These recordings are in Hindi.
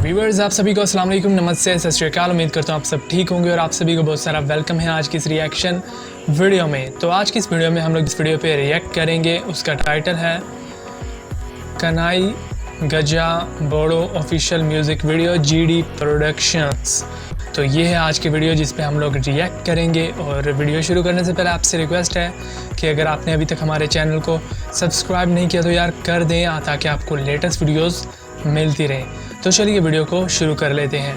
व्यूअर्स, आप सभी को अस्सलाम वालेकुम, नमस्ते, सत श्री अकाल। उम्मीद करता हूँ आप सब ठीक होंगे और आप सभी को बहुत सारा वेलकम है आज की इस रिएक्शन वीडियो में। तो आज की इस वीडियो में हम लोग इस वीडियो पे रिएक्ट करेंगे। उसका टाइटल है Kanai Gaja Bodo official music video GD productions. तो ये है आज की वीडियो जिस पे हम लोग रिएक्ट करेंगे। और वीडियो शुरू करने से पहले आपसे रिक्वेस्ट है कि अगर आपने अभी तक हमारे चैनल को सब्सक्राइब नहीं किया तो यार कर दें, ताकि आपको लेटेस्ट वीडियोस मिलती रहें। तो चलिए वीडियो को शुरू कर लेते हैं।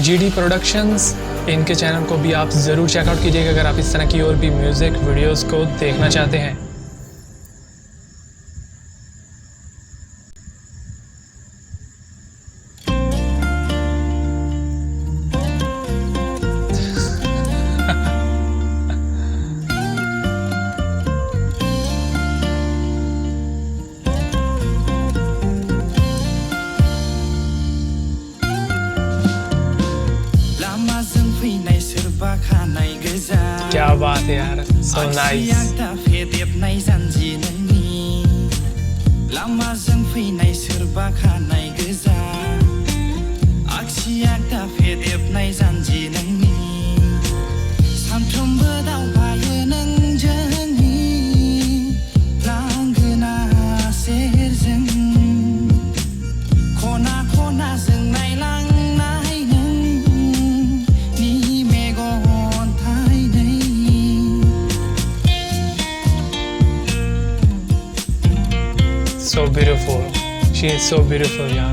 GD प्रोडक्शंस, इनके चैनल को भी आप ज़रूर चेकआउट कीजिएगा अगर आप इस तरह की और भी म्यूज़िक वीडियोस को देखना चाहते हैं। क्या बात है यार, so nice। So beautiful. She is so beautiful, yeah.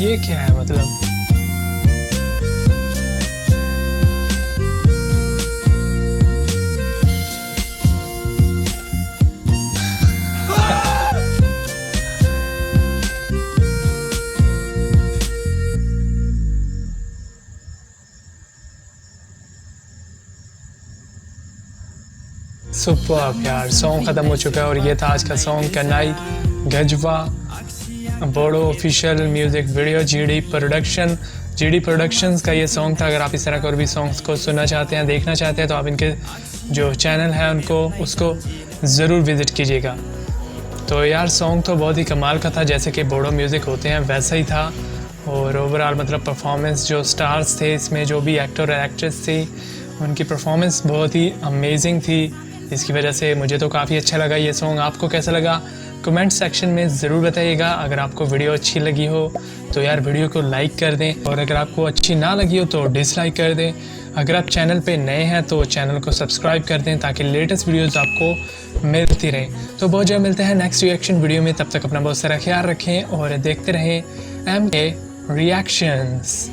ये क्या है मतलब? सुपर्ब यार, सॉन्ग ख़त्म हो चुका है और ये था आज का song Kanai Gajwa Bodo official music video GD productions का ये सॉन्ग था। अगर आप इस तरह के और भी सॉन्ग्स को सुनना चाहते हैं, देखना चाहते हैं, तो आप इनके जो चैनल है उसको ज़रूर विज़िट कीजिएगा। तो यार सॉन्ग तो बहुत ही कमाल का था, जैसे कि बोडो म्यूज़िक होते हैं वैसा ही था। और ओवरऑल मतलब परफॉर्मेंस जो स्टार्स थे इसमें, जो भी एक्टर और एक्ट्रेस थे, उनकी परफॉर्मेंस बहुत ही अमेजिंग थी। इसकी वजह से मुझे तो काफ़ी अच्छा लगा ये सॉन्ग। आपको कैसा लगा कमेंट सेक्शन में ज़रूर बताइएगा। अगर आपको वीडियो अच्छी लगी हो तो यार वीडियो को लाइक कर दें, और अगर आपको अच्छी ना लगी हो तो डिसलाइक कर दें। अगर आप चैनल पे नए हैं तो चैनल को सब्सक्राइब कर दें ताकि लेटेस्ट वीडियोस आपको मिलती रहें। तो बहुत जल्द मिलते हैं नेक्स्ट रिएक्शन वीडियो में। तब तक अपना बहुत सारा ख्याल रखें और देखते रहें MK रिएक्शंस।